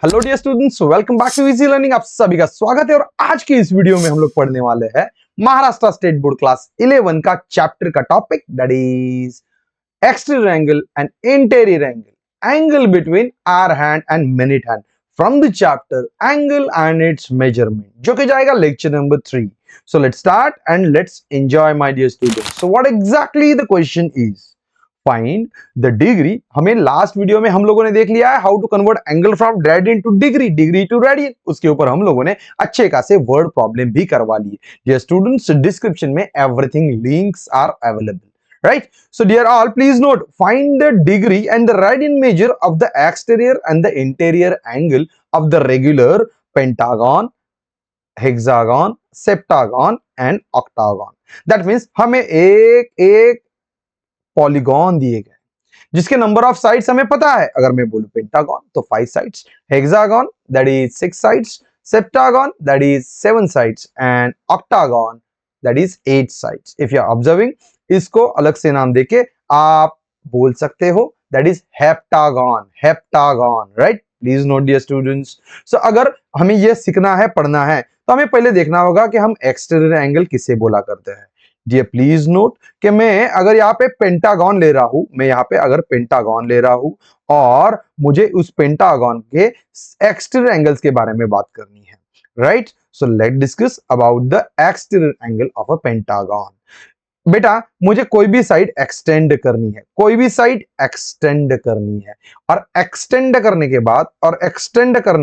Hello dear students, welcome back to easy learning. आप सभी का स्वागत है और आज की इस वीडियो में हम लोग पढ़ने वाले हैं महाराष्ट्र स्टेट बोर्ड क्लास 11 का चैप्टर का topic, that is exterior angle and interior angle, angle between hour hand and minute hand from the chapter angle and its measurement, जो कि जाएगा lecture number 3। So let's start and let's enjoy my dear students. So what exactly the question is, find the degree. हमें last video में हम लोगों ने देख लिया है how to convert angle from radian to degree, degree to radian. उसके ऊपर हम लोगों ने अच्छे खासे वर्ड प्रॉब्लम भी करवा लिए। डियर स्टूडेंट्स, डिस्क्रिप्शन में everything links are available, right? So dear all, please note, find the degree and the radian measure of the exterior and the interior angle of the regular pentagon, hexagon, septagon and octagon. That means हमें एक एक polygon दिए गए जिसके number of sides हमें पता है। अगर मैं बोलूं पेंटागन तो 5 sides, hexagon that is 6 sides, septagon that is 7 sides and octagon that is 8 sides. If you are observing, इसको अलग से नाम देके आप बोल सकते हो that is heptagon, heptagon, right? Please note dear students. So अगर हमें यह सीखना है, पढ़ना है, तो हमें पहले देखना होगा कि हम एक्सटीरियर एंगल किसे बोला करते हैं। डियर प्लीज नोट कि मैं अगर यहाँ पे पेंटागन ले रहा हूं, मैं यहाँ पे अगर पेंटागन ले रहा हूं और मुझे उस पेंटागन के एक्सटीरियर एंगल्स के बारे में बात करनी है, right? So let discuss about the exterior angle of a pentagon. बेटा, मुझे कोई भी साइड एक्सटेंड करनी है, कोई भी साइड एक्सटेंड करनी है, और एक्सटेंड करने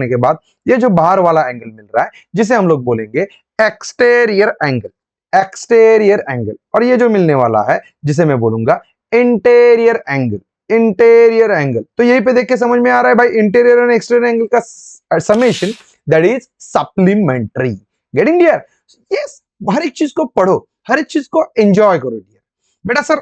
के बाद ये जो बाहर वाला एंगल मिल रहा है जिसे हम लोग बोलेंगे एक्सटीरियर एंगल, एक्सटीरियर एंगल, और ये जो मिलने वाला है जिसे मैं बोलूंगा इंटीरियर एंगल, इंटीरियर एंगल। तो यहीं पे देख के समझ में आ रहा है भाई, इंटीरियर एंड एक्सटीरियर एंगल का summation that is supplementary. Getting dear? Yes, हर एक चीज को पढ़ो, हर एक चीज को एंजॉय करो डियर। बेटा सर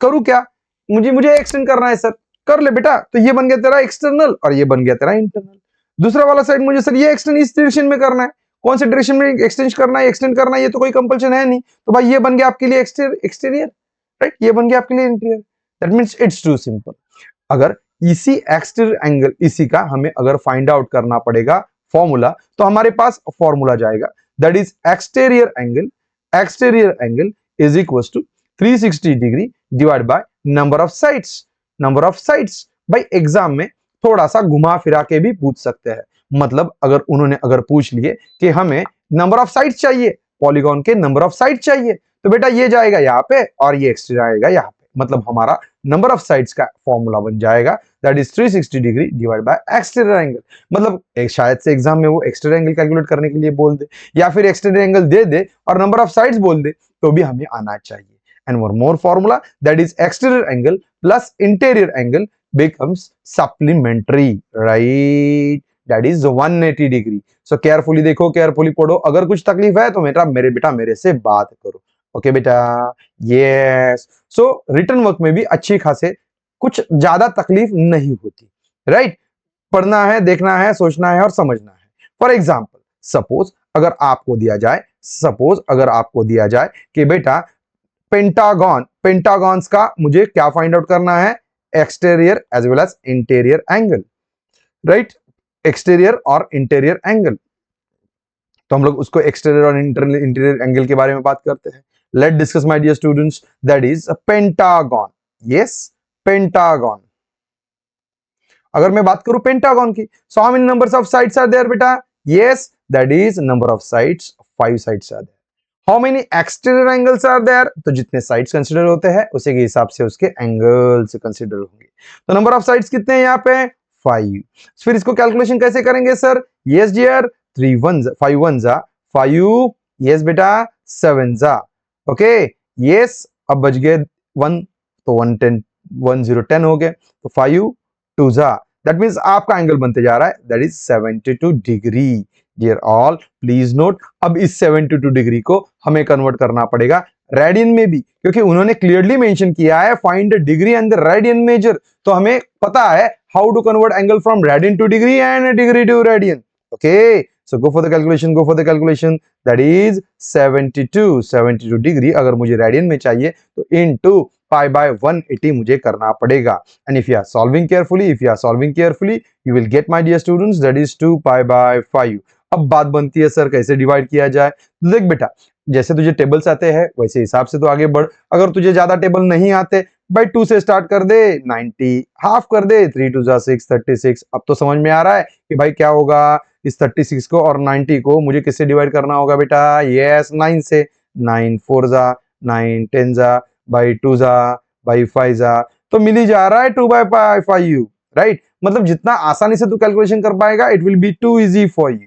करूं क्या, मुझे एक्सटेंड करना है सर, कर ले बेटा। तो ये बन गया तेरा एक्सटर्नल और ये बन गया तेरा इंटरनल। दूसरा वाला साइड मुझे सर ये एक्सटेंड इस डायरेक्शन में करना है, कौन से डायरेक्शन में एक्सटेंड करना है, ये तो कोई कंपल्शन है नहीं। तो भाई ये बन गया आपके लिए एक्सटीरियर, राइट? ये बन गया आपके लिए interior. That means it's too simple. अगर इसी एक्सटीरियर एंगल, इसी का हमें अगर फाइंड आउट करना पड़ेगा फॉर्मूला, तो हमारे पास फॉर्मूला जाएगा that is exterior angle is equals to 360 degree divide by number of sides, number of sides. भाई एग्जाम में थोड़ा सा घुमा फिरा के भी पूछ सकते हैं। मतलब अगर पूछ लिए कि हमें नंबर ऑफ साइड्स चाहिए, पॉलीगॉन के नंबर ऑफ साइड चाहिए, तो बेटा ये जाएगा यहाँ पे और ये एक्सटीरियर आएगा यहाँ पे। मतलब हमारा नंबर ऑफ साइड्स का फॉर्मूला बन जाएगा that is 360 degree divide bye exterior angle. मतलब शायद से एग्जाम में वो एक्सटीरियर एंगल कैलकुलेट करने के लिए बोल दे, या फिर एक्सटीरियर एंगल दे दे और नंबर ऑफ साइड्स बोल दे, तो भी हमें आना चाहिए। And one more formula that is exterior angle plus interior angle becomes supplementary, right? That is 180 degree. So carefully देखो, केयरफुली पढ़ो। अगर कुछ तकलीफ है तो मेरे से बात करो, ओके बेटा? यस। सो रिटर्न वर्क में भी अच्छी खासे कुछ ज्यादा तकलीफ नहीं होती, राइट? पढ़ना है, देखना है, सोचना है और समझना है। फॉर एग्जाम्पल, सपोज अगर आपको दिया जाए कि बेटा पेंटागॉन्स का मुझे क्या फाइंड आउट करना है, exterior as well as interior angle, right? Exterior और इंटीरियर एंगल, तो हम लोग उसको एक्सटीरियर और इंटीरियर एंगल के बारे में बात करते हैं। Let discuss my dear students, that is pentagon. Yes, pentagon. अगर मैं बात करूं पेंटागन की, so how many numbers of sides are there बेटा? Yes, that is number of sides 5 sides are there. How many exterior angles are there? तो जितने sides consider होते हैं उसी के हिसाब से उसके एंगल्स कंसीडर होंगे। तो नंबर ऑफ साइड्स कितने हैं यहाँ पे? 5। फिर इसको कैलकुलेशन कैसे करेंगे सर? यस डियर, 5 1 जा 5, यस बेटा 7 जा, ओके। यस, अब बच गए 1, तो 1 10 1 0 10 हो गए, तो 5 2 जा, दैट मींस आपका एंगल बनते जा रहा है that is 72 degree. Dear all please note, अब इस 72 डिग्री को हमें कन्वर्ट करना पड़ेगा रेडियन में भी, क्योंकि उन्होंने क्लियरली मेंशन किया है find the degree and the radian measure. तो हमें पता है how to convert angle from radian to degree and degree to radian, okay. So go for the calculation, that is 72 degree अगर मुझे रेडियन में चाहिए तो इनटू पाई बाय 180 मुझे करना पड़ेगा। And if you are solving carefully you will get my dear students that is 2 pi by 5। अब बात बनती है सर कैसे डिवाइड किया जाए। देख बेटा, जैसे तुझे टेबल्स आते हैं वैसे हिसाब से तो आगे बढ़। अगर तुझे ज्यादा टेबल नहीं आते, भाई 2 से स्टार्ट कर दे, 90 हाफ कर दे, 3 2 जा 6, 36। अब तो समझ में आ रहा है कि भाई क्या होगा, इस 36 को और 90 को मुझे किससे डिवाइड करना होगा बेटा, यस 9 से। 9 4 जा, 9 10 जा, बाई 2 जा, बाई 5 जा, तो मिल ही जा रहा है 2 बाय 5 राइट। मतलब जितना आसानी से तू कैलकुलेशन कर पाएगा it will be too easy for you.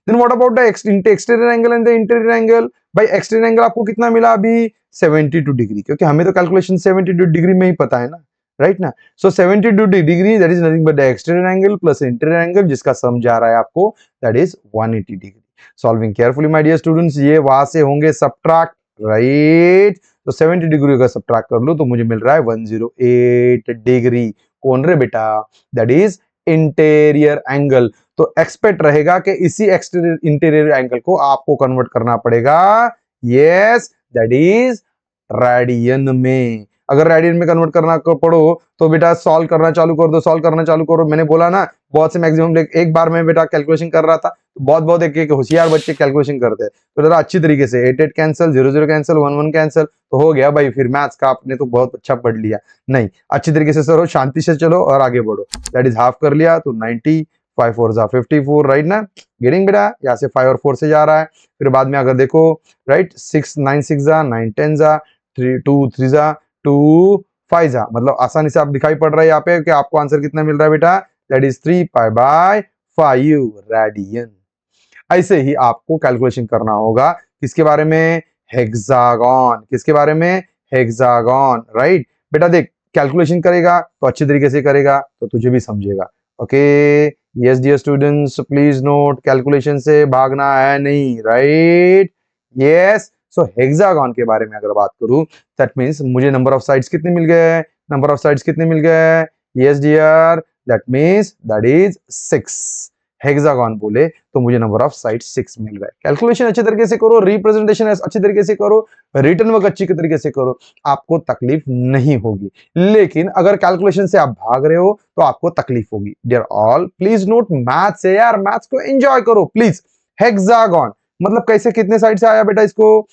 Then what about the exterior angle and the interior angle. भाई एक्सटीरियर एंगल आपको कितना मिला अभी, 72 डिग्री, क्योंकि हमें तो कैलकुलेशन 72 डिग्री में ही पता है ना, राइट ना। So 72 degree that is nothing but the exterior angle plus interior angle, जिसका सम जा रहा है आपको दैट इज 180 degree. Solving carefully my dear students, ये वहां से होंगे सब्ट्रैक्ट, राइट। तो 70 डिग्री का सब्ट्रैक्ट कर लो तो मुझे मिल रहा है 108 डिग्री। कौन रे बेटा, दैट इज इंटीरियर एंगल। तो एक्सपेक्ट रहेगा कि इसी एक्सटीरियर इंटीरियर एंगल को आपको कन्वर्ट करना पड़ेगा, यस दैट इज रेडियन में। अगर रेडियन में कन्वर्ट करना पड़ो तो बेटा सॉल्व करना चालू कर दो, सॉल्व करना चालू करो। मैंने बोला ना बहुत से मैक्सिमम एक बार में बेटा कैलकुलेशन कर रहा था, तो बहुत एक एक होशियार बच्चे कैलकुलेशन करते हैं। तो जरा अच्छी तरीके से 8 8 कैंसिल, 0 0 कैंसिल, 1 1 कैंसिल, तो हो गया भाई। फिर मैथ्स का आपने तो बहुत अच्छा पढ़ लिया। नहीं, अच्छी तरीके से सर शांति से चलो और आगे बढ़ो। दैट इज हाफ कर लिया तो 90, 5 4 जा 54, राइट ना। गेटिंग बेटा, यहाँ से 5 और 4 से जा रहा है। फिर बाद में अगर देखो, राइट, 6 9 6 जा, 9 10 जा, 3 2 3 जा, 2 5 जा। मतलब आसानी से आप दिखाई पड़ रहा है यहाँ पे कि आपको आंसर कितना मिल रहा है बेटा, that is 3 pi by 5 radian. ऐसे ही आपको कैलकुलेशन करना होगा किसके बारे में, हेक्सागन। किसके बारे में, हेक्सागन, राइट। बेटा देख, कैलकुलेशन करेगा तो अच्छी तरीके से करेगा तो तुझे भी समझेगा। Okay, yes dear students please note, calculation से भागना है नहीं, राइट। यस, सो हेक्सागन के बारे में अगर बात करूं, दैट मींस मुझे नंबर ऑफ साइड्स कितने मिल गए, नंबर ऑफ साइड्स कितने मिल गए, yes dear, that means that is 6। Hexagon बोले तो मुझे नंबर ऑफ साइड 6 मिल रहा है। कैलकुलेशन अच्छे तरीके से करो, रिप्रेजेंटेशन अच्छी तरीके से करो, रिटर्न वर्क अच्छी तरीके से करो, आपको तकलीफ नहीं होगी। लेकिन अगर कैलकुलेशन से आप भाग रहे हो तो आपको तकलीफ होगी। Dear all please note, maths है यार, मैथ्स को एंजॉय करो प्लीज। हेक्सागन मतलब कैसे, कितने साइड से आया बेटा, इसको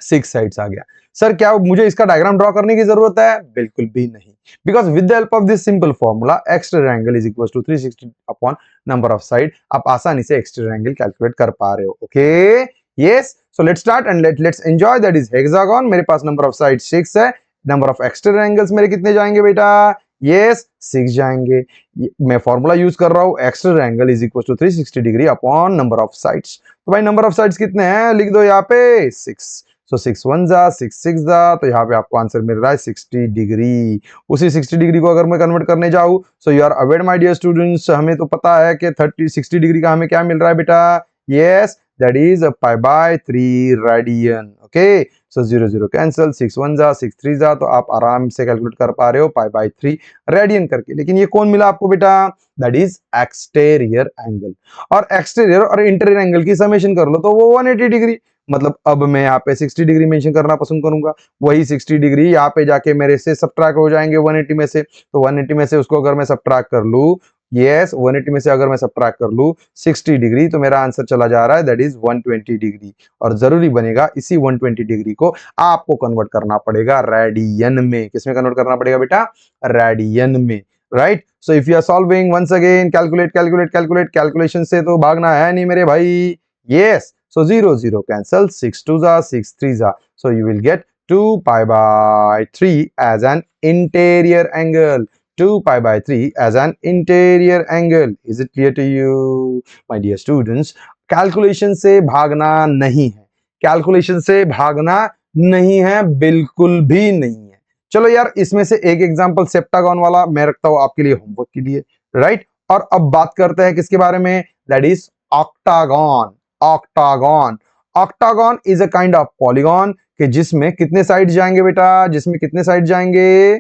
6 साइड्स आ गया। सर क्या मुझे इसका डायग्राम ड्रॉ करने की जरूरत है, बिल्कुल भी नहीं। Because with the help of this simple formula exterior angle is equal to 360 upon number of side, आप आसानी से एक्सटीरियर एंगल कैलकुलेट कर पा रहे हो। Okay, yes, so let's start and let's enjoy. That is hexagon. मेरे पास number of side 6 है, number of exterior angles मेरे कितने जाएंगे बेटा, यस 6 जाएंगे। मैं फॉर्मूला यूज कर रहा हूं, exterior angle is equal to 360 degree upon number of sides. तो भाई नंबर ऑफ साइड्स कितने हैं, लिख दो यहाँ पे 6। सो 6 1 जा, 6 6 जा, तो यहाँ पे आपको आंसर मिल रहा है 60 डिग्री। उसी 60 डिग्री को अगर मैं कन्वर्ट करने जाऊं, so you are aware my dear students, हमें तो पता है कि 60 डिग्री का हमें क्या मिल रहा है बेटा, yes that is pi by 3 radian. Okay, so 0 0 cancel, 6 1 जा, 6 3 जा, तो आप आराम से कैलकुलेट कर पा रहे हो पाई बाय 3 रेडियन करके। लेकिन ये कौन मिला आपको बेटा, दैट इज एक्सटीरियर एंगल। और एक्सटीरियर और इंटीरियर एंगल की समेशन कर लो तो वो 180 डिग्री। मतलब अब मैं यहाँ पे 60 डिग्री मेंशन करना पसंद करूंगा, वही 60 डिग्री यहाँ पे जाके मेरे से सब्ट्रैक्ट हो जाएंगे 180 में से। तो 180 में से उसको अगर मैं सब्ट्रैक्ट कर लूं, यस 180 में से अगर मैं सब्ट्रैक्ट कर लूं 60 डिग्री, तो मेरा आंसर चला जा रहा है दैट इज 120 डिग्री। और जरूरी बनेगा इसी 120 डिग्री को आपको कन्वर्ट करना पड़ेगा रेडियन में। किसमें कन्वर्ट करना पड़ेगा बेटा, रेडियन में, right. So if you are solving once again, calculate, calculation से तो भागना है नहीं मेरे भाई। यस, so 0 0 cancel, 6 2 जा, 6 3 जा, so you will get 2 pi by 3 as an interior angle, 2 pi by 3 as an interior angle. Is it clear to you my dear students? Calculation से भागना नहीं है, कैलकुलेशन से भागना नहीं है, बिल्कुल भी नहीं है। चलो यार, इसमें से एक एग्जांपल सेप्टागन वाला मैं रखता हूं आपके लिए होमवर्क के लिए, राइट। और अब बात करते हैं किसके बारे में, that is octagon. Octagon, octagon is a kind of polygon कि जिसमें कितने साइड जाएंगे बेटा, जिसमें कितने साइड जाएंगे,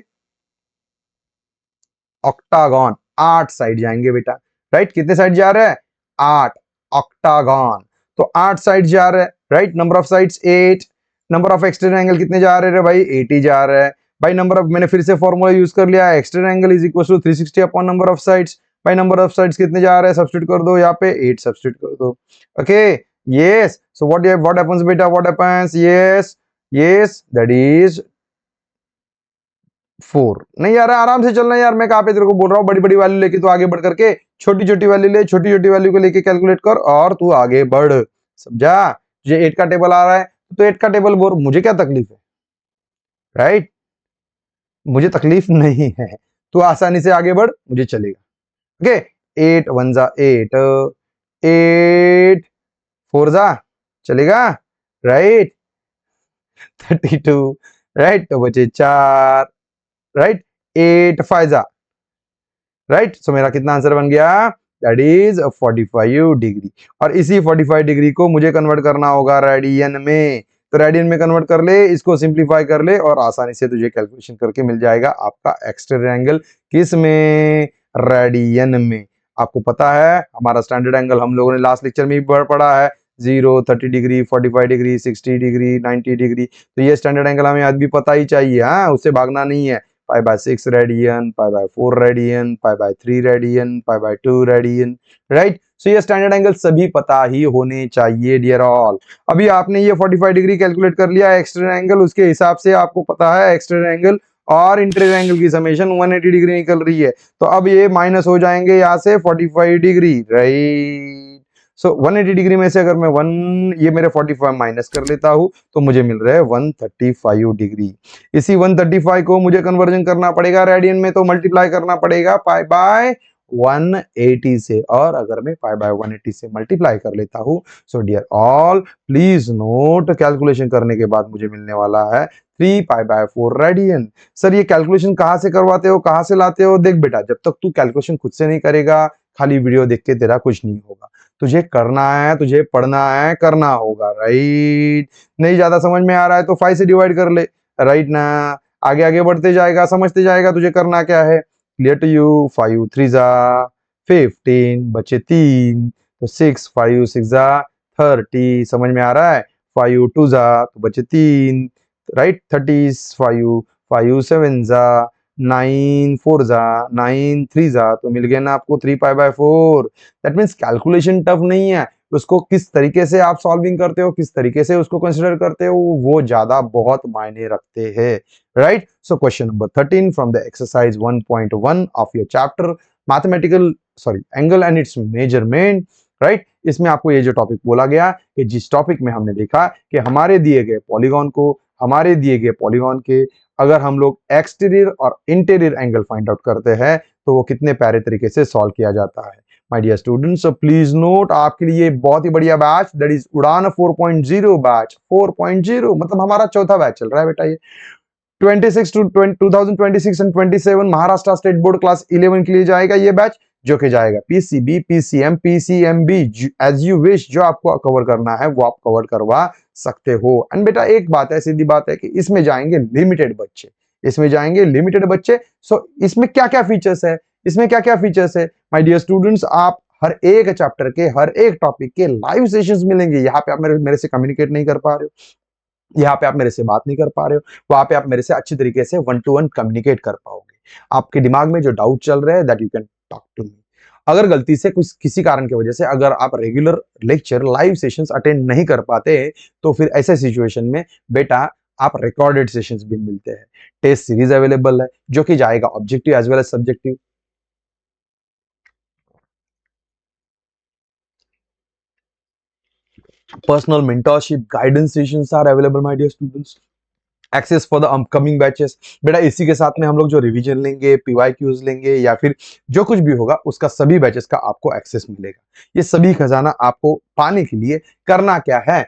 ऑक्टागन 8 साइड जाएंगे बेटा, राइट। कितने साइड जा रहे हैं, 8, ऑक्टागन तो 8 साइड जा रहे हैं, right. Number of sides 8, number of exterior angle कितने जा रहे हैं भाई, 80 जा रहे हैं। बाई नंबर ऑफ, मैंने फिर से फॉर्मूला यूज कर लिया है, external angle is equal to 360 upon number of sides. By number of sides कितने जा रहे हैं, सब्स्टिट्यूट कर दो, यहाँ पे 8 सब्स्टिट्यूट कर दो। Okay, yes, so what happens बेटा, what happens, yes yes, that is 4। नहीं यार, आराम से चलना यार, मैं कहाँ पे तेरे को बोल रहा हूँ बड़ी बड़ी वैल्यू लेके तू आगे बढ़ करके छोटी छोटी वैल्यू ले, छोटी छोटी वैल्यू को लेके कैलकुलेट कर और तू आगे बढ़, समझा। तुझे 8 का टेबल आ रहा है तो 8 का टेबल बोल, मुझे क्या तकलीफ है, राइट, मुझे तकलीफ नहीं है, तू आसानी से आगे बढ़, मुझे चलेगा। ओके, 8 1 जा 8, 8 4 जा, चलेगा, राइट, 32, राइट, तो बचे 4, राइट, 8 5 जा, राइट, सो मेरा कितना आंसर बन गया, दैट इज 45 डिग्री। और इसी 45 डिग्री को मुझे कन्वर्ट करना होगा रेडियन में, तो रेडियन में कन्वर्ट कर ले, इसको सिंप्लीफाई कर ले और आसानी से तुझे कैलकुलेशन करके मिल जाएगा आपका एक्सटर्नल एंगल, किस में, रेडियन में। आपको पता है हमारा स्टैंडर्ड एंगल हम लोगों ने लास्ट लेक्चर में भी पढ़ा है, 0 30 डिग्री 45 डिग्री 60 डिग्री 90 डिग्री, तो ये स्टैंडर्ड एंगल हमें आज भी पता ही चाहिए, हाँ, उससे भागना नहीं है। π/6 radian, π/4 radian, π/3 radian, π/2 radian, right. So ये स्टैंडर्ड एंगल सभी पता ही होने चाहिए डियर ऑल। अभी आपने ये 45 डिग्री कैलकुलेट कर लिया एक्सटर्नल एंगल, उसके हिसाब से आपको पता है एक्सटर्नल एंगल और इंटीरियर एंगल की समेशन 180 डिग्री निकल रही है, तो अब ये माइनस हो जाएंगे यहाँ से 45 डिग्री, राइट। सो 180 डिग्री में से अगर मैं ये मेरे 45 माइनस कर लेता हूं तो मुझे मिल रहा है 135 डिग्री। इसी 135 को मुझे कन्वर्जन करना पड़ेगा रेडियन में, तो मल्टीप्लाई करना पड़ेगा π/180 से, और अगर मैं π/180 से मल्टीप्लाई कर लेता हूं, so dear all please note, calculation करने के बाद मुझे मिलने वाला है 3π/4 रेडियन। सर ये कैलकुलेशन कहां से करवाते हो, कहां से लाते हो, देख बेटा, जब तक तू कैलकुलेशन खुद से नहीं करेगा, खाली वीडियो देख के तेरा कुछ नहीं होगा, तुझे करना है, तुझे पढ़ना है, करना होगा, राइट। नहीं ज्यादा समझ में आ रहा है तो 5 से डिवाइड कर ले, राइट ना, आगे आगे बढ़ते जाएगा, समझते जाएगा तुझे करना क्या है। क्लियर टू यू, 5 3 जा 15, बचे 3, तो 6 5 6 जा 30, समझ में आ रहा है, 5 2 जा तो बचे 3, राइट, 30, 5 5 7 जा 9 4 जा 9 3 जा, तो मिल गया ना आपको 3π/4। दैट मीन्स कैलकुलेशन टफ नहीं है, उसको किस तरीके से आप सॉल्विंग करते हो, किस तरीके से उसको कंसिडर करते हो, वो ज्यादा बहुत मायने रखते हैं, right. So question number 13 from the exercise 1.1 of your chapter mathematical angle and its measurement, right. इसमें आपको ये जो टॉपिक बोला गया कि जिस टॉपिक में हमने देखा कि हमारे दिए गए पॉलीगॉन के अगर हम लोग एक्सटीरियर और इंटीरियर एंगल फाइंड आउट करते हैं तो वो कितने प्यारे तरीके से सॉल्व किया जाता है। My dear students, so please note, आपके लिए बहुत ही बढ़िया बैच, दैट इज उड़ान 4.0 बैच, 4.0 मतलब हमारा चौथा बैच चल रहा है बेटा। ये 26 to 2026 and 27 Maharashtra state board class 11 के लिए जाएगा ये बैच, जो कि जाएगा PCB, PCM, PCMB, as you wish, जो आपको कवर करना है वो आप कवर करवा सकते हो। एंड बेटा एक बात है, सीधी बात है कि इसमें जाएंगे लिमिटेड बच्चे, इसमें जाएंगे लिमिटेड बच्चे। सो इसमें क्या क्या फीचर्स है, इसमें क्या क्या फीचर्स है माय डियर स्टूडेंट्स, आप हर एक चैप्टर के हर एक टॉपिक के लाइव सेशंस मिलेंगे। यहाँ पे आप मेरे से कम्युनिकेट नहीं कर पा रहे हो, यहाँ पे आप मेरे से बात नहीं कर पा रहे हो, वहां पे आप मेरे से अच्छी तरीके से 1 to 1 कम्युनिकेट कर पाओगे। आपके दिमाग में जो डाउट चल रहे हैं that you can talk to me. अगर गलती से कुछ किसी कारण की वजह से अगर आप regular lecture live sessions attend नहीं कर पाते तो फिर ऐसे सिचुएशन में बेटा आप रिकॉर्डेड सेशंस भी मिलते हैं। टेस्ट सीरीज अवेलेबल है जो कि जाएगा objective as well as subjective. Personal mentorship guidance sessions are available my dear students. Access for the upcoming batches। बेटा इसी के साथ में हम लोग जो रिवीजन लेंगे, PYQs लेंगे या फिर जो कुछ भी होगा उसका सभी बैचेस का आपको एक्सेस मिलेगा। ये सभी खजाना आपको पाने के लिए करना क्या है,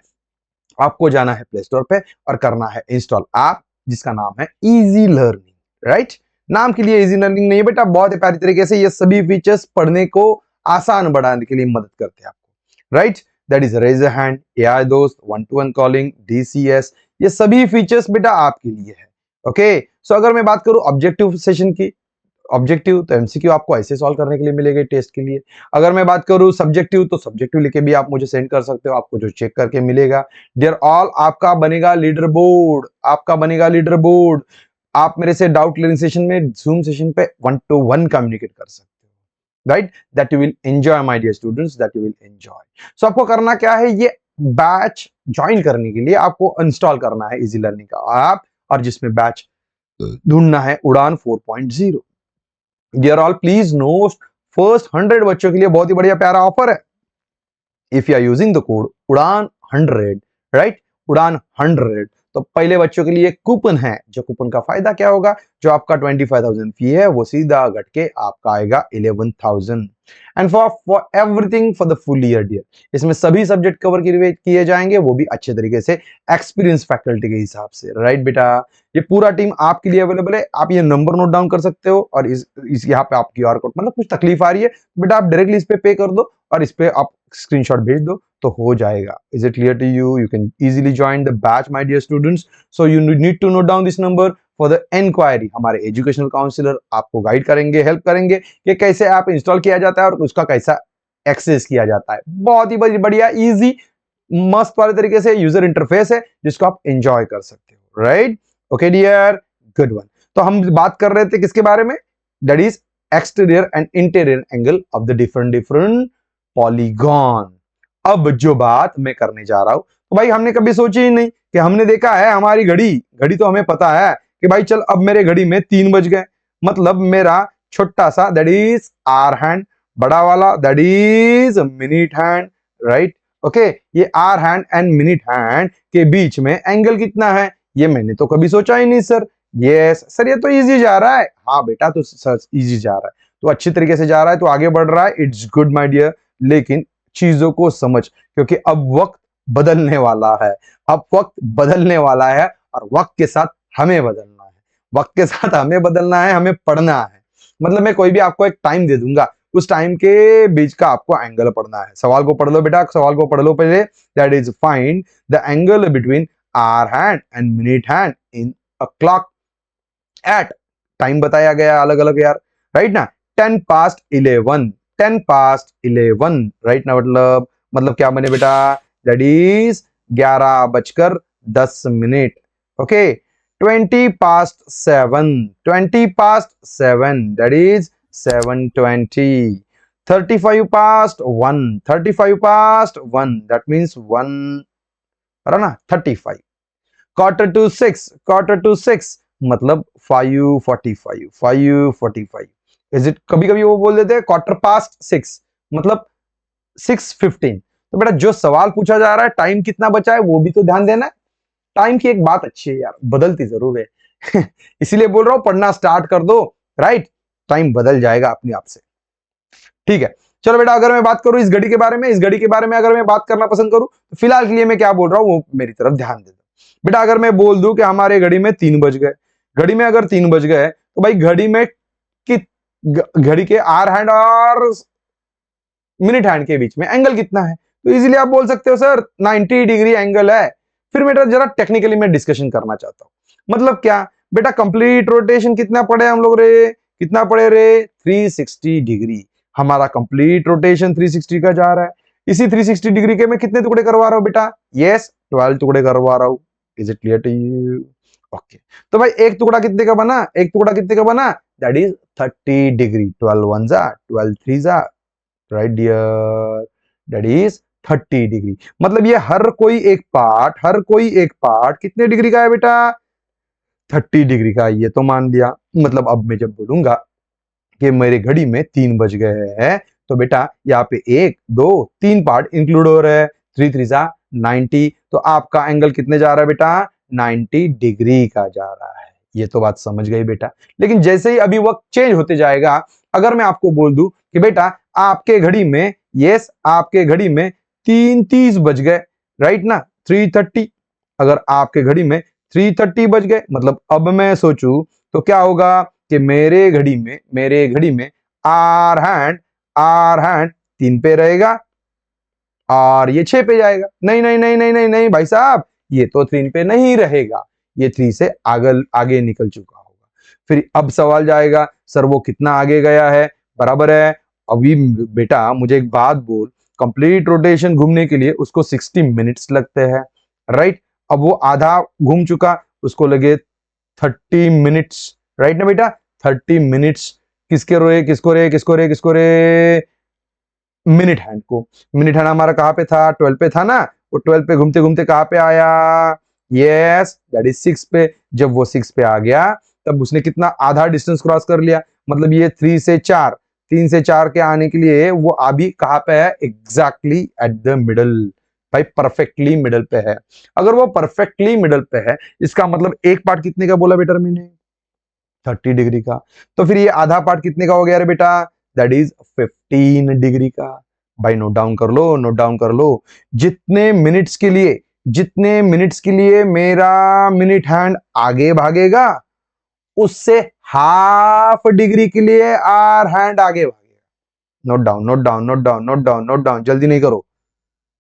आपको जाना है प्ले स्टोर पे और करना है इंस्टॉल ऐप जिसका नाम है इजी लर्निंग, राइट। नाम के लिए इजी लर्निंग नहीं है बेटा, बहुत ही प्यारी तरीके से ये सभी फीचर्स पढ़ने को आसान बढ़ाने के लिए मदद करते हैं आपको, right. That is raise a hand, AI दोस्त, 1 to 1 कॉलिंग, DCS, ये सभी फीचर्स बेटा आपके लिए है। ओके, सो अगर मैं बात करूं ऑब्जेक्टिव सेशन की, ऑब्जेक्टिव तो एमसीक्यू आपको ऐसे सॉल्व करने के लिए मिलेगा टेस्ट के लिए। अगर मैं बात करूं सब्जेक्टिव तो सब्जेक्टिव लिखे भी आप मुझे सेंड कर सकते हो, आपको जो चेक करके मिलेगा। डियर ऑल, आपका बनेगा लीडर बोर्ड, आपका बनेगा लीडर बोर्ड। आप मेरे से डाउट क्लियरिंग सेशन में जूम सेशन पे 1-to-1 कम्युनिकेट कर सकते हो, right? That you will enjoy my dear students, that you will enjoy. So आपको करना क्या है, ये बैच ज्वाइन करने के लिए आपको इंस्टॉल करना है इजी लर्निंग का ऐप, और जिसमें बैच ढूंढना है Udaan 4.0। Dear all, please no, first 100 बच्चों के लिए बहुत ही बढ़िया प्यारा ऑफर है। If you are using the code Udaan 100, right, उड़ान 100, तो पहले बच्चों के लिए कूपन है। जो कूपन का फायदा क्या होगा, जो आपका 25,000 फी है वो सीधा घट के आपका आएगा 11,000, and for everything for the full year dear. इसमें सभी सब्जेक्ट कवर किए जाएंगे, वो भी अच्छे तरीके से एक्सपीरियंस फैकल्टी के हिसाब से, राइट बेटा? ये पूरा टीम आपके लिए अवेलेबल है। आप ये नंबर नोट डाउन कर सकते हो, और इस यहाँ पे आप QR कोड, मतलब कुछ तकलीफ आ रही है बेटा, आप डायरेक्टली इस पे कर दो और इस पे आप स्क्रीनशॉट भेज दो तो हो जाएगा। Is it clear to you? You can easily join the batch my dear students. So you need to note down this number for the inquiry. हमारे एजुकेशनल काउंसलर आपको गाइड करेंगे, हेल्प करेंगे कि कैसे ऐप इंस्टॉल किया जाता है और उसका कैसा एक्सेस किया जाता है। बहुत ही बढ़िया, इजी, मस्त वाले तरीके से यूजर इंटरफेस है जिसको आप एंजॉय कर सकते हो, right? Okay dear, good one. तो हम बात कर रहे थे किसके बारे में, that is exterior and interior angle of the different polygon. अब जो बात मैं करने जा रहा हूं, तो भाई हमने कभी सोची ही नहीं कि हमने देखा है हमारी घड़ी तो हमें पता है कि भाई चल अब मेरे घड़ी में 3 बज गए, मतलब मेरा छोटा सा दैट इज आर हैंड, बड़ा वाला that is minute hand, right? Okay, ये hour hand and minute hand के बीच में एंगल कितना है, ये मैंने तो कभी सोचा ही नहीं सर। यस सर, ये तो इजी जा रहा है। हाँ बेटा, तो सर इजी जा रहा है, तो अच्छी तरीके से जा रहा है, तो आगे बढ़ रहा है, इट्स गुड माय डियर। लेकिन चीजों को समझ, क्योंकि अब वक्त बदलने वाला है, अब वक्त बदलने वाला है, और वक्त के साथ हमें बदलना है, वक्त के साथ हमें बदलना है, हमें पढ़ना है। मतलब मैं कोई भी आपको एक टाइम दे दूंगा, उस टाइम के बीच का आपको एंगल पढ़ना है। सवाल को पढ़ लो बेटा, सवाल को पढ़ लो पहले। That is find the angle between hour hand and minute hand in a clock at, time बताया गया अलग अलग यार, राइट ना? 10 past 11, 10 past 11, राइट ना? मतलब क्या बने बेटा, that is 11:10। Okay, 20 past 7, 20 past 7, that is 7:20। 35 past 1, 35 past 1, that means 1, है ना? 35। quarter to 6, quarter to 6, मतलब 5:45, 5:45। Is it? कभी कभी वो बोल देते हैं क्वार्टर पास्ट 6, मतलब 6:15। तो बेटा जो सवाल पूछा जा रहा है टाइम कितना बचा है वो भी तो ध्यान देना है। टाइम की एक बात अच्छी है यार, बदलती जरूर है इसीलिए बोल रहा हूं पढ़ना स्टार्ट कर दो, राइट? टाइम बदल जाएगा अपने आप से, ठीक है? चलो बेटा, अगर मैं बात करूं इस घड़ी के बारे में, इस घड़ी के बारे में अगर मैं बात करना पसंद करूं, तो फिलहाल के लिए मैं क्या बोल रहा हूं वो मेरी तरफ ध्यान दे दो बेटा। अगर मैं बोल दूं कि हमारे घड़ी में 3 बज गए, घड़ी में अगर 3 बज गए, तो भाई घड़ी में घड़ी के आर हैंड और मिनट हैंड के बीच में एंगल कितना है, तो इजीली आप बोल सकते हो सर 90 डिग्री एंगल है। फिर बेटा जरा टेक्निकली मैं डिस्कशन करना चाहता हूं, मतलब क्या बेटा, कंप्लीट रोटेशन कितना पड़े हम लोग रे, कितना पड़े रे, 360 डिग्री। हमारा कंप्लीट रोटेशन 360 का जा रहा है। इसी 360 डिग्री के मैं कितने टुकड़े करवा रहा हूं बेटा, यस 12 टुकड़े करवा रहा हूं। Is it clear to you? Okay, तो भाई एक टुकड़ा कितने का बना, एक टुकड़ा कितने का बना, दैट इज 30 डिग्री। 12 1 जा, 12 3 जा, right dear, that is 30 degree. मतलब ये हर कोई एक पार्ट कितने डिग्री का है बेटा, 30 डिग्री का। ये तो मान लिया। मतलब अब मैं जब बोलूंगा कि मेरे घड़ी में 3 बज गए हैं, तो बेटा यहाँ पे 1 2 3 पार्ट इंक्लूड हो रहे हैं, 3 3 जा 90। तो आपका एंगल कितने जा रहा है बेटा, 90 डिग्री का जा रहा है। ये तो बात समझ गई बेटा। लेकिन जैसे ही अभी वक्त चेंज होते जाएगा, अगर मैं आपको बोल दूं कि बेटा आपके घड़ी में, यस आपके घड़ी में 3:30 बज गए, राइट ना, 3:30। अगर आपके घड़ी में 3:30 बज गए, मतलब अब मैं सोचूं तो क्या होगा कि मेरे घड़ी में आर हैंड 3 पे रहेगा और ये 6 पे जाएगा। नहीं नहीं नहीं नहीं नहीं नहीं भाई साहब, ये तो 3 पे नहीं रहेगा, ये 3 से आगे निकल चुका होगा। फिर अब सवाल जाएगा सर वो कितना आगे गया है, बराबर है। अभी बेटा मुझे एक बात बोल, कंप्लीट रोटेशन घूमने के लिए उसको 60 मिनट्स लगते हैं, राइट? अब वो आधा घूम चुका, उसको लगे 30 मिनट्स, राइट ना बेटा, 30 मिनट्स। किसको रे मिनट हैंड को। मिनट हैंड हमारा कहाँ पे था, 12 पे था ना, वो 12 पे घूमते घूमते कहाँ पे आया, यस दैट इज 6 पे। जब वो 6 पे आ गया तब उसने कितना, आधा डिस्टेंस क्रॉस कर लिया, मतलब ये 3 से 4, 3 से 4 के आने के लिए वो अभी कहाँ पे है, एग्जैक्टली एट द मिडल, भाई परफेक्टली मिडल पे है। अगर वो परफेक्टली मिडल पे है, इसका मतलब एक पार्ट कितने का बोला बेटा मैंने, 30 डिग्री का। तो फिर ये आधा पार्ट कितने का हो गया रे बेटा, दैट इज 15 डिग्री का। भाई नोट डाउन कर लो, नोट डाउन कर लो। जितने मिनट्स के लिए, जितने मिनट्स के लिए मेरा मिनट हैंड आगे भागेगा, उससे हाफ डिग्री के लिए आर हैंड आगे भागेगा। Note down, note down, note down, note down, note down, जल्दी नहीं करो।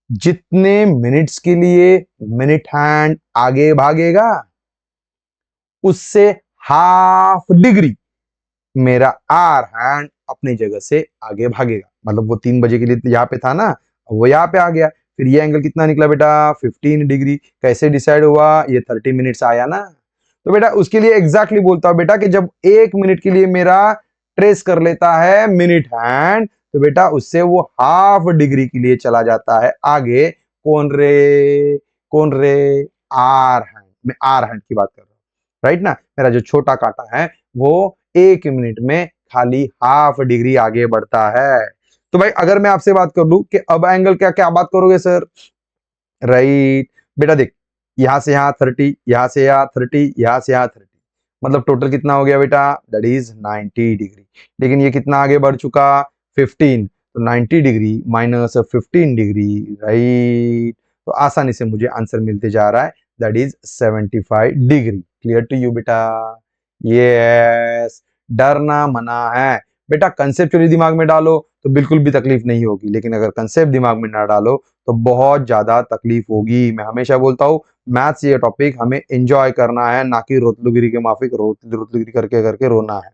जितने मिनट्स के लिए मिनट हैंड आगे भागेगा, उससे हाफ डिग्री मेरा आर हैंड अपनी जगह से आगे भागेगा। मतलब वो 3 बजे के लिए यहाँ पे था ना, वो यहाँ पे आ गया। फिर ये एंगल कितना निकला बेटा, 15 डिग्री। कैसे डिसाइड हुआ, ये 30 मिनट्स आया ना। तो बेटा उसके लिए एग्जैक्टली बोलता हूं बेटा कि जब 1 मिनट के लिए मेरा ट्रेस कर लेता है मिनट हैंड, तो बेटा उससे वो हाफ डिग्री के लिए चला जाता है आगे। कौन रे, कौन रे, आर हैंड। मैं आर हैंड की बात कर रहा हूँ, राइट ना। मेरा जो छोटा कांटा है वो 1 मिनट में खाली हाफ डिग्री आगे बढ़ता है। तो भाई अगर मैं आपसे बात कर लूं कि अब एंगल क्या क्या बात करोगे सर, राइट बेटा देख, यहां से यहां 30, यहां से यहां 30, यहां से यहां 30, मतलब टोटल कितना हो गया बेटा, दैट इज 90 डिग्री। लेकिन ये कितना आगे बढ़ चुका, 15, तो 90 डिग्री माइनस 15 डिग्री, राइट। तो आसानी से मुझे आंसर मिलते जा रहा है, that is 75 degree. Clear to you बेटा, यस। डरना मना है बेटा, कंसेप्चुअली दिमाग में डालो तो बिल्कुल भी तकलीफ नहीं होगी, लेकिन अगर कंसेप्ट दिमाग में ना डालो तो बहुत ज्यादा तकलीफ होगी। मैं हमेशा बोलता हूँ मैथ्स ये टॉपिक हमें एंजॉय करना है, ना कि रोतलुगिरी के माफिक रोतलुगिरी करके करके रोना है।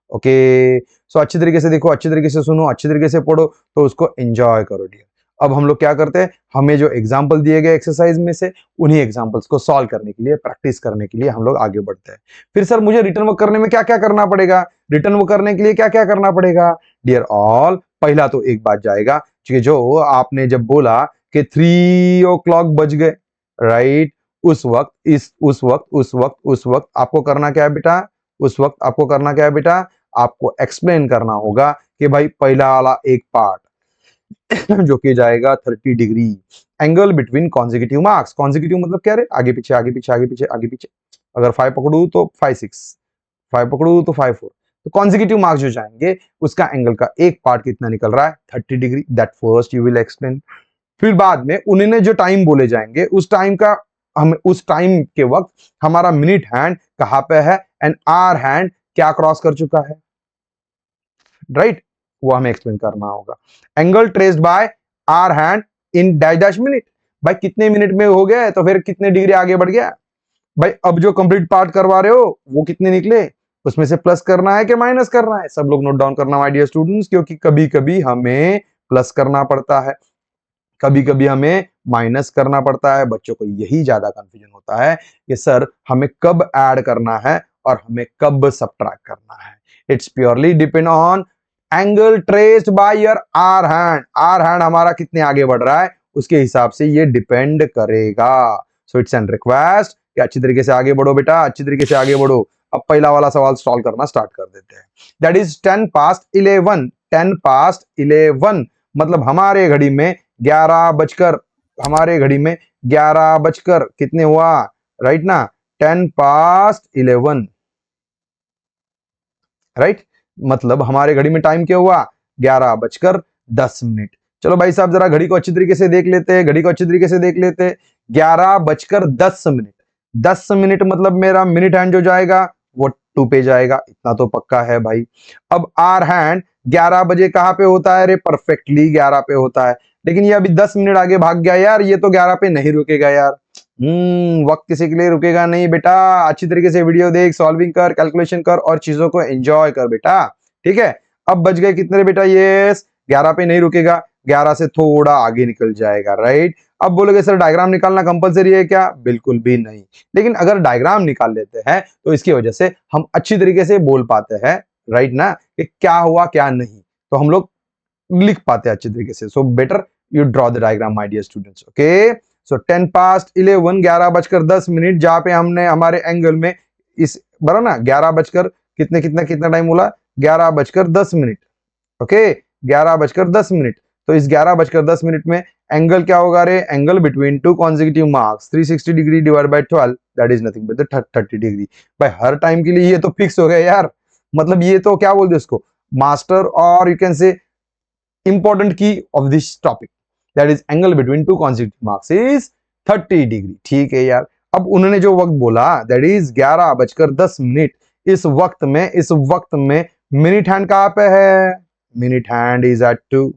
ओके, सो अच्छी तरीके से देखो, अच्छी तरीके से सुनो, अच्छी तरीके से पढ़ो, तो उसको एंजॉय करो डियर। अब हम लोग क्या करते हैं, हमें जो एग्जाम्पल दिए गए एक्सरसाइज में से, उन्हीं एग्जाम्पल्स को सॉल्व करने के लिए, प्रैक्टिस करने के लिए हम लोग आगे बढ़ते हैं। फिर सर मुझे रिटर्न वर्क करने में क्या क्या करना पड़ेगा, रिटर्न वर्क करने के लिए क्या क्या करना पड़ेगा डियर ऑल। पहला तो एक बात जाएगा कि जो आपने जब बोला कि 3 o'clock बज गए, राइट, उस वक्त आपको करना क्या है बेटा, उस वक्त आपको करना क्या है बेटा, आपको एक्सप्लेन करना होगा कि भाई पहला वाला एक पार्ट जो कि जाएगा 30 degree, angle between consecutive marks. Consecutive मतलब क्या रे, आगे पीछे आगे पीछे आगे पीछे आगे पीछे। अगर 5 पकड़ू तो 5 6, 5 पकड़ू तो 5 4। तो कॉन्जिक्यूटिव मार्क्स जो जाएंगे उसका एंगल का एक पार्ट कितना निकल रहा है, 30 degree. That first you will explain. फिर बाद में उन्होंने जो टाइम बोले जाएंगे उस टाइम का, हम उस टाइम के वक्त हमारा मिनट हैंड कहां पे है एंड आर हैंड क्या क्रॉस कर चुका है, राइट, वो हमें एक्सप्लेन करना होगा। Angle traced by hour hand in dash dash minute, भाई कितने मिनट में हो गया तो फिर कितने डिग्री आगे बढ़ गया। भाई अब जो कंप्लीट पार्ट करवा रहे हो वो कितने निकले, उसमें से प्लस करना है कि माइनस करना है, सब लोग नोट डाउन करना माय डियर स्टूडेंट्स, क्योंकि कभी कभी हमें प्लस करना पड़ता है, कभी कभी हमें माइनस करना पड़ता है। बच्चों को यही ज्यादा कंफ्यूजन होता है कि सर हमें कब ऐड करना है और हमें कब सब्ट्रैक्ट करना है। It's purely depend on angle traced by your hour hand. Hour hand हमारा कितने आगे बढ़ रहा है उसके हिसाब से ये डिपेंड करेगा। सो इट्स एन रिक्वेस्ट कि अच्छी तरीके से आगे बढ़ो बेटा, अच्छी तरीके से आगे बढ़ो। अब पहला वाला सवाल सॉल्व करना स्टार्ट कर देते हैं। दैट इज 10 past 11, 10 past 11 मतलब हमारे घड़ी में 11 बजकर, हमारे घड़ी में 11 बजकर कितने हुआ, राइट ना, 10 past 11, राइट। मतलब हमारे घड़ी में टाइम क्या हुआ, 11 बजकर 10 मिनट। चलो भाई साहब जरा घड़ी को अच्छी तरीके से देख लेते हैं, घड़ी को अच्छी तरीके से देख लेते हैं। 11 बजकर 10 मिनट, 10 मिनट मतलब मेरा मिनट हैंड जो जाएगा वो 2 पे जाएगा, इतना तो पक्का है भाई। अब आर हैंड 11 बजे कहां पे होता है, अरे परफेक्टली 11 पे होता है, लेकिन ये अभी 10 मिनट आगे भाग गया यार, ये तो 11 पे नहीं रुकेगा यार। वक्त किसी के लिए रुकेगा नहीं बेटा, अच्छी तरीके से वीडियो देख, सॉल्विंग कर, कैलकुलेशन कर और चीजों को एंजॉय कर बेटा, ठीक है। अब बज गए कितने बेटा, ये 11 पे नहीं रुकेगा, 11 से थोड़ा आगे निकल जाएगा, राइट। अब बोलोगे सर डायग्राम निकालना कंपलसरी है क्या? बिल्कुल भी नहीं। लेकिन अगर डायग्राम निकाल लेते हैं तो इसकी वजह से हम अच्छी तरीके से बोल पाते हैं, राइट ना, कि क्या हुआ क्या नहीं, तो हम लोग लिख पाते हैं अच्छी तरीके से। So better you draw the diagram my dear students, okay. So 10 past 11, 11:10, जहां पे हमने हमारे एंगल में इस बराबर ना 11 बजकर कितना टाइम बोला, 11:10, ओके, 11:10। तो इस 11:10 में एंगल क्या होगा रे? Angle between two consecutive marks 360 degree divide by 12, that is nothing but 30 degree. भाई हर टाइम के लिए ये तो फिक्स हो गया यार, मतलब ये तो क्या बोलते उसको, मास्टर और यू कैन से इंपॉर्टेंट की of this topic, that is angle between two consecutive marks is 30 degree. ठीक है यार। अब उन्होंने जो वक्त बोला दैट इज 11:10, इस वक्त में मिनट हैंड कहां पे है? Minute hand is at 2।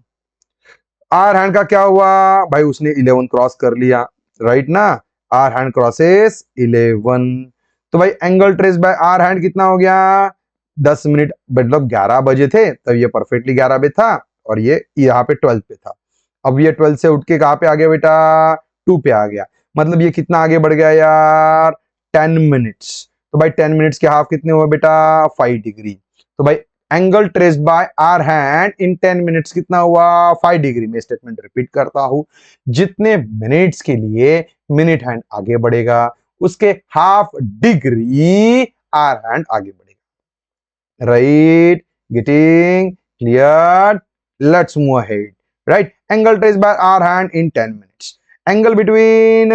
Hour hand का क्या हुआ भाई? उसने 11 क्रॉस कर लिया, राइट ना। Hour hand crosses 11। तो भाई angle trace by hour hand कितना हो गया? 10 मिनट, मतलब 11 बजे थे तब ये परफेक्टली 11 पे था और ये यहाँ पे 12 पे था। अब ये 12 से उठ के कहां पे आ गया बेटा? 2 पे आ गया। मतलब ये कितना आगे बढ़ गया यार? 10 मिनट्स। तो भाई 10 मिनट्स के हाफ कितने हुए बेटा? 5 डिग्री। तो भाई angle traced by hour hand in 10 minutes कितना हुआ? 5 डिग्री। में स्टेटमेंट रिपीट करता हूं, जितने मिनट्स के लिए मिनट हैंड आगे बढ़ेगा उसके हाफ डिग्री आर हैंड आगे बढ़ेगा, right. Getting clear? Let's move ahead, right. Angle traced by hour hand in 10 minutes, angle between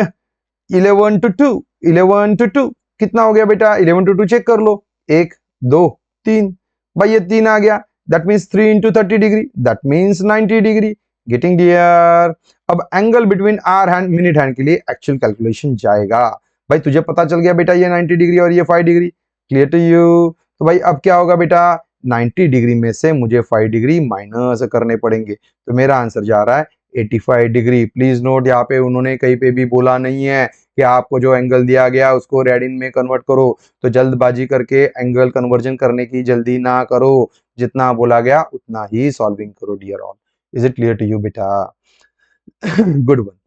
11 to 2, 11 to 2 कितना हो गया बेटा? 11 to 2 चेक कर लो, 1 2 3। भाई ये 3 आ गया, that means 3 into 30 degree, that means 90 degree. Getting clear? अब angle between hour hand minute hand के लिए एक्चुअल कैलकुलेशन जाएगा। भाई तुझे पता चल गया बेटा ये 90 डिग्री और ये 5 डिग्री, क्लियर टू यू? तो भाई अब क्या होगा बेटा? 90 डिग्री में से मुझे 5 डिग्री माइनस करने पड़ेंगे, तो मेरा आंसर जा रहा है 85 डिग्री। प्लीज नोट, यहाँ पे उन्होंने कहीं पे भी बोला नहीं है कि आपको जो एंगल दिया गया उसको रेडियन में कन्वर्ट करो, तो जल्दबाजी करके एंगल कन्वर्जन करने की जल्दी ना करो, जितना बोला गया उतना ही सॉल्विंग करो dear all. Is it clear to you बेटा? Good one.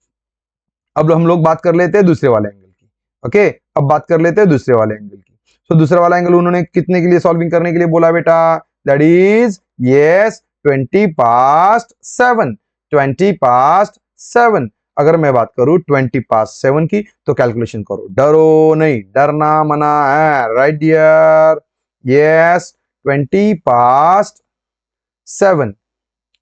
अब हम लोग बात कर लेते हैं दूसरे वाले एंगल की, ओके। अब बात कर लेते हैं दूसरे वाले एंगल की। तो दूसरा वाला एंगल उन्होंने कितने के लिए सॉल्विंग करने के लिए बोला बेटा? That is yes 20 past 7, 20 past 7। अगर मैं बात करूं 20 पास्ट 7 की तो कैलकुलेशन करो, डरो नहीं, डरना मना है, right dear. Yes 20 past 7,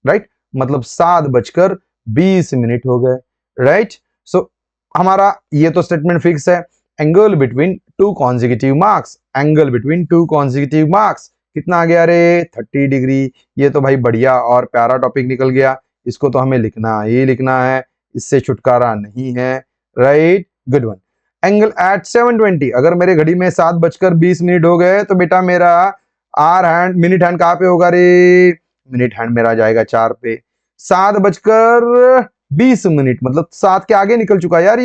right, मतलब 7:20 हो गए, राइट। सो हमारा ये तो स्टेटमेंट फिक्स है। Angle between two consecutive marks, angle between two consecutive marks कितना आ गया रे? 30 डिग्री। ये तो भाई बढ़िया और प्यारा टॉपिक निकल गया, इसको तो हमें लिखना ही लिखना है, इससे छुटकारा नहीं है, right. Good one. Angle at 7:20, अगर मेरे घड़ी में 7:20 हो गए तो बेटा मेरा आर हैंड मिनट हैंड कहां पे होगा रे? मिनट हैंड मेरा जाएगा 4 पे। 7:20, मतलब 7 के आगे निकल चुका यार,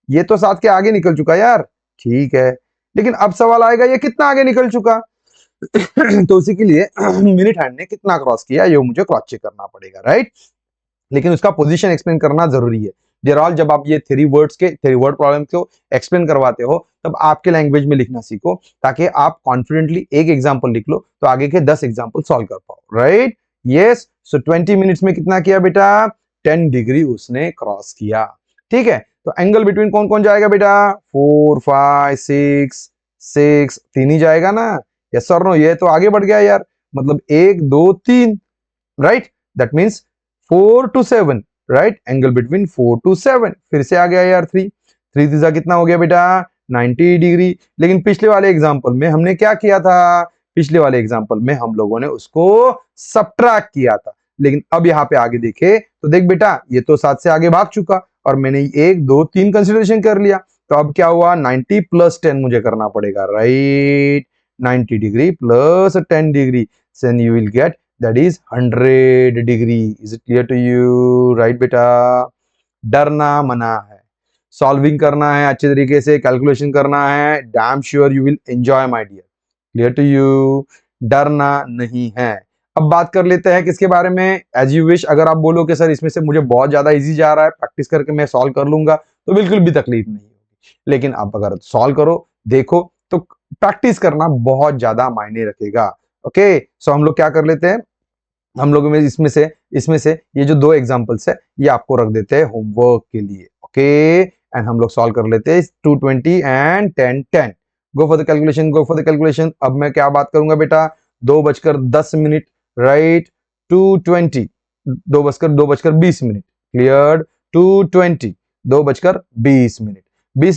ये तो 7 के आगे निकल चुका यार, ठीक है। लेकिन अब सवाल आएगा ये कितना आगे निकल चुका? तो उसी के लिए मिनट हैंड ने कितना क्रॉस किया ये मुझे क्रॉस चेक करना पड़ेगा, राइट। लेकिन उसका पोजीशन एक्सप्लेन करना जरूरी है डियर ऑल। जब आप ये थ्री वर्ड प्रॉब्लम को एक्सप्लेन करवाते हो तब आपके लैंग्वेज में लिखना सीखो, ताकि आप कॉन्फिडेंटली एक एग्जांपल लिख लो तो आगे के 10 एग्जांपल सॉल्व कर पाओ, राइट। यस, सो 20 मिनट्स में कितना किया बेटा? 10 डिग्री उसने क्रॉस किया, ठीक है। तो एंगल बिटवीन कौन कौन जाएगा बेटा? 4 5 6 6, 3 ही जाएगा ना? यस और नो? ये तो आगे बढ़ गया यार, मतलब 1 2 3, right. That means 4 to 7, right. Angle between 4 to 7 फिर से आ गया यार 3 3 कितना हो गया बेटा? 90 डिग्री। लेकिन पिछले वाले एग्जांपल में हमने क्या किया था? पिछले वाले एग्जांपल में हम लोगों ने उसको सब्ट्रैक्ट किया था, लेकिन अब यहाँ पे आगे देखे तो देख बेटा ये तो 7 से आगे भाग चुका और मैंने 1 2 3 कंसिडरेशन कर लिया, तो अब क्या हुआ? 90 + 10 मुझे करना पड़ेगा, right. 90 degree + 10 degree, then you will get that is 100 degree. Is it clear to you? Right बेटा। डरना मना है, सॉल्विंग करना है अच्छे तरीके से, कैलकुलेशन करना है, damn sure you will enjoy my dear. Clear to you? डरना नहीं है, अब बात कर लेते हैं किसके बारे में, एज यू विश। अगर आप बोलो कि सर इसमें से मुझे बहुत ज्यादा इजी जा रहा है, प्रैक्टिस करके मैं सॉल्व कर लूंगा, तो बिल्कुल भी तकलीफ नहीं होगी। लेकिन आप अगर सॉल्व करो, देखो, तो प्रैक्टिस करना बहुत ज्यादा मायने रखेगा। ओके, सो हम लोग क्या कर लेते हैं, हम लोग में इसमें से ये जो दो एग्जांपल्स है ये आपको रख देते हैं होमवर्क के लिए। ओके, एंड हम लोग सॉल्व कर लेते हैं 220 and 10 10। Go for the calculation, go for the calculation. अब मैं क्या बात करूंगा बेटा, 2:10, राइट, 220, 2:20 क्लियर, 220, 2:20, 20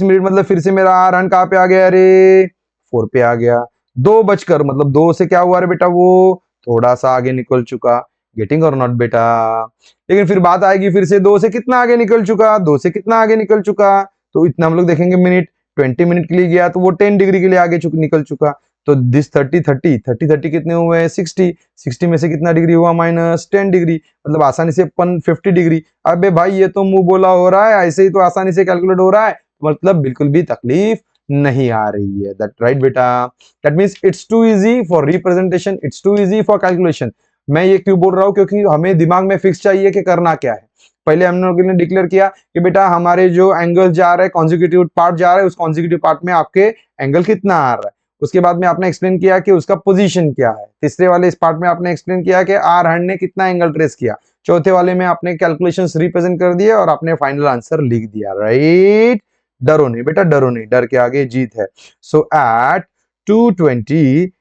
मिनट मतलब फिर से मेरा रन कहाँ पे आ गया, अरे 4 पे आ गया। 2 बजकर मतलब 2 से क्या हुआ रे बेटा, वो थोड़ा सा आगे निकल चुका। गेटिंग और नॉट बेटा। लेकिन फिर बात आएगी फिर से 2 से कितना आगे निकल चुका, 2 से कितना आगे निकल चुका, तो इतना हम लोग देखेंगे मिनट। 20 मिनट के लिए गया तो वो 10 डिग्री के लिए आगे निकल चुका। तो दिस 30 कितने हुए, 60 में से कितना डिग्री हुआ, -10 डिग्री, मतलब आसानी से 50 डिग्री। अबे भाई ये तो मुंह बोला हो रहा है, ऐसे ही तो आसानी से कैलकुलेट हो रहा है, मतलब बिल्कुल भी तकलीफ नहीं आ रही है। दैट राइट बेटा, that means it's too easy for representation, it's too easy for calculation. मैं ये क्यों बोल रहा हूँ, क्योंकि हमें दिमाग में फिक्स चाहिए कि करना क्या है। पहले हम लोगों ने डिक्लेयर किया कि बेटा हमारे जो एंगल जा रहे हैं, कॉन्जिक्यूटिव पार्ट जा रहा है, उस कॉन्जिक्यूटिव पार्ट में आपके एंगल कितना आ रहा है। उसके बाद में आपने एक्सप्लेन किया कि उसका पोजीशन क्या है। तीसरे वाले इस पार्ट में आपने एक्सप्लेन किया कि आर हैंड ने कितना एंगल ट्रेस किया। चौथे वाले में आपने कैलकुलेशंस रिप्रेजेंट कर दिए और आपने फाइनल आंसर लिख दिया, राइट। डरो नहीं बेटा, डरो नहीं, डर के आगे जीत है। सो eight 220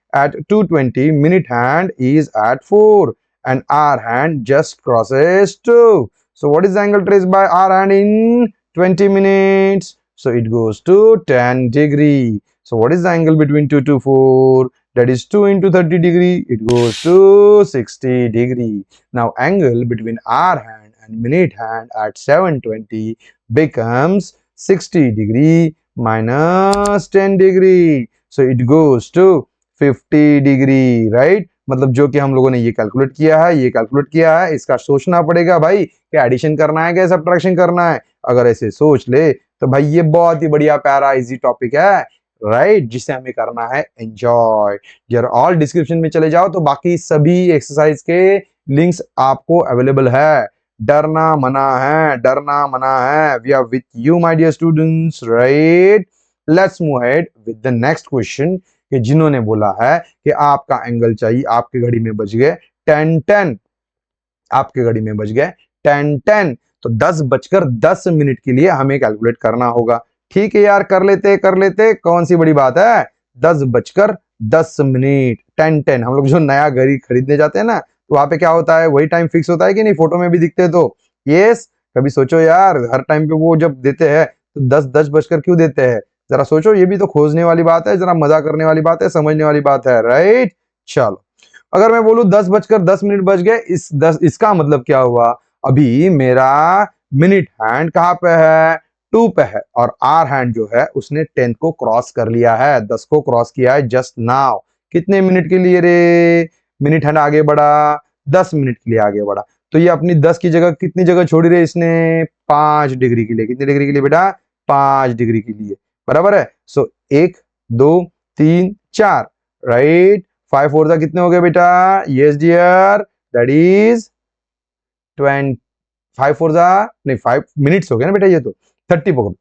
minute hand is at 4 and R hand just crosses 2. So what is the angle traced by R hand in 20 minutes? So it goes to 10 degree. So what is the angle between 2 to 4? That is 2 into 30 degree. It goes to 60 degree. Now angle between R hand and minute hand at 720 becomes 60 degree minus 10 degree. So it goes to 50 degree, right. मतलब जो कि हम लोगों ने ये calculate किया है, ये कैलकुलेट किया है, इसका सोचना पड़ेगा भाई कि एडिशन करना है क्या सब्ट्रैक्शन करना है। अगर ऐसे सोच ले तो भाई ये बहुत ही बढ़िया प्यारा इजी टॉपिक है, राइट, जिसे हमें करना है एंजॉय। जरा ऑल डिस्क्रिप्शन में चले जाओ तो बाकी सभी एक्सरसाइज के लिंक्स आपको अवेलेबल है। डरना मना है, डरना मना है। We are with you my dear students, right. Let's move ahead with the next question, कि जिन्होंने बोला है कि आपका एंगल चाहिए, आपके घड़ी में बज गए 10-10, आपके घड़ी में बज गए 10-10, तो 10:10 के लिए हमें कैलकुलेट करना होगा। ठीक है यार, कर लेते, कौन सी बड़ी बात है। 10:10, 10-10। हम लोग जो नया घड़ी खरीदने जाते हैं ना, तो वहां पे क्या होता है, वही टाइम फिक्स होता है कि नहीं, फोटो में भी दिखते हैं तो। यस, कभी सोचो यार, हर टाइम पे वो जब देते हैं तो 10 बजकर क्यों देते हैं, जरा सोचो। ये भी तो खोजने वाली बात है, जरा मजा करने वाली बात है, समझने वाली बात है, राइट। चलो, अगर मैं बोलूं 10:10 बज गए, इसका मतलब क्या हुआ, अभी मेरा मिनट हैंड कहाँ पे है, 2 पे है, और आर हैंड जो है उसने 10 को क्रॉस कर लिया है, 10 को क्रॉस किया है जस्ट नाउ। कितने मिनट के लिए रे, मिनट हैंड आगे बढ़ा 10 मिनट के लिए आगे बढ़ा, तो ये अपनी 10 की जगह कितनी जगह छोड़ी रे इसने, 5 डिग्री के लिए। कितनी डिग्री के लिए बेटा, 5 डिग्री के लिए, बराबर है। सो 1 2 3 4, राइट। 5 4 जा कितने हो गए बेटा, यस डियर, दैट इज 20। 5 4 जा नहीं, 5 मिनट्स हो गए ना बेटा, ये तो 30 पकड़ो,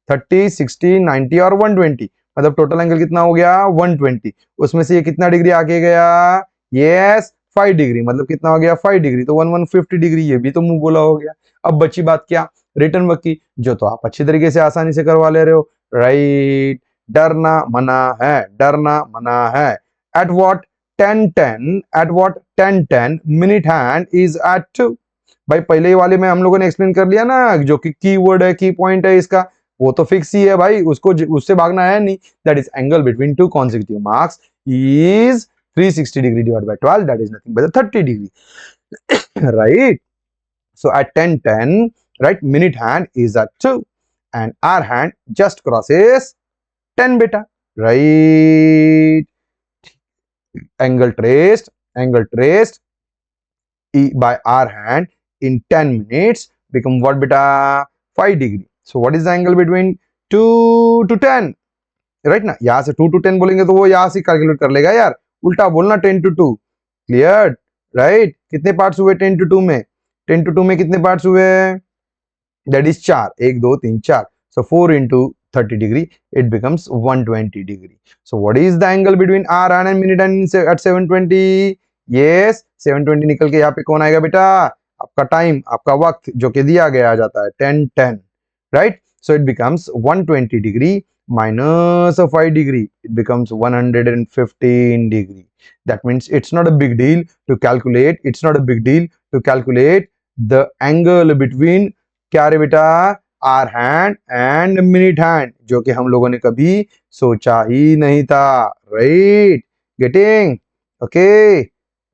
30 60 90 और 120, मतलब टोटल एंगल कितना हो गया 120। उसमें से ये कितना डिग्री आगे गया, यस 5 डिग्री, मतलब कितना हो गया 5 डिग्री, तो 150 डिग्री, ये भी तो मुंह बोला हो गया। अब बची बात क्या, रिटर्न वर्क की, जो तो आप अच्छी तरीके से आसानी से करवा ले रहे हो, राइट। डरना मना है, डरना मना है। At what 10-10, at what 10-10 minute hand is at 2। भाई पहले ही वाले में हम लोगों ने एक्सप्लेन कर लिया ना, जो कि कीवर्ड है, की पॉइंट है इसका, वो तो फिक्स ही है भाई, उसको उससे भागना है नहीं। That is angle between two consecutive marks is 360 degree divide by 12, that is nothing but 30 degree, right. So at 10-10, right, minute hand is at 2 and our hand just crosses 10 beta, right. Angle traced by our hand in 10 minutes become what beta, 5 degree. So what is the angle between 2 to 10, right ना। यहां से 2 to 10 बोलेंगे तो वो यहां से calculate कर लेगा यार, उल्टा बोलना 10 to 2, क्लियर। 2 to 10 बोलेंगे तो वो यहां से कैलकुलेट कर लेगा यार, उल्टा बोलना 10 to 2, क्लियर। राइट। कितने पार्ट्स हुए 10 to 2 में? 10 to 2 में कितने पार्ट्स हुए? That is 4, 1 2 3 4। So 4 into 30 degree, it becomes 120 degree. So what is the angle between R and minute and at 720? Yes, 720 निकल के यहाँ पे कौन आएगा बेटा? आपका टाइम, आपका वक्त जो कि दिया गया आ जाता है 10 10, right? So it becomes 120 degree minus 5 degree, it becomes 115 degree. That means it's not a big deal to calculate, it's not a big deal to calculate the angle between क्या रे बेटा? Hour hand and minute hand, जो कि हम लोगों ने कभी सोचा ही नहीं था, right? Getting? Okay,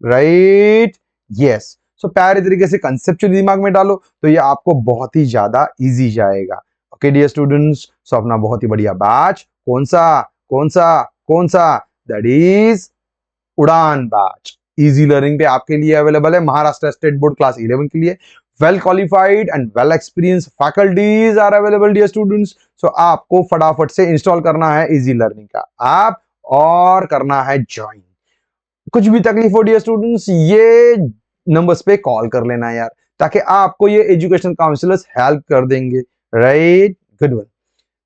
right, yes. So प्यारे तरीके से कंसेप्चुअली दिमाग में डालो तो ये आपको बहुत ही ज्यादा इजी जाएगा। ओके डियर स्टूडेंट्स, सो अपना बहुत ही बढ़िया बैच कौन सा कौन सा कौन सा? दैट इज उड़ान बैच इजी लर्निंग पे आपके लिए अवेलेबल है। महाराष्ट्र स्टेट बोर्ड क्लास 11 के लिए well qualified and well experienced faculties are available dear students. So आपको फटाफट से इंस्टॉल करना है इजी लर्निंग का ऐप और करना है ज्वाइन। कुछ भी तकलीफ हो डियर स्टूडेंट्स, ये नंबर्स पे कॉल कर लेना यार, ताकि आपको ये एजुकेशन काउंसलर्स हेल्प कर देंगे, right? Good one.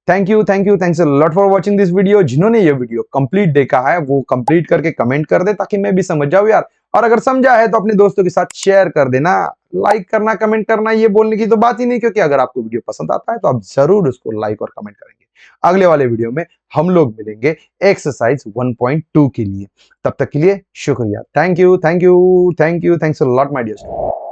Thanks a lot for watching this video. जिन्होंने ये वीडियो कंप्लीट देखा है वो कंप्लीट करके कमेंट कर दे, ताकि मैं भी समझ जाऊं यार। और अगर समझा है तो अपने दोस्तों के साथ शेयर कर देना। लाइक करना, कमेंट करना, ये बोलने की तो बात ही नहीं, क्योंकि अगर आपको वीडियो पसंद आता है तो आप जरूर उसको लाइक और कमेंट करेंगे। अगले वाले वीडियो में हम लोग मिलेंगे एक्सरसाइज 1.2 के लिए। तब तक के लिए शुक्रिया। Thanks a lot my dear.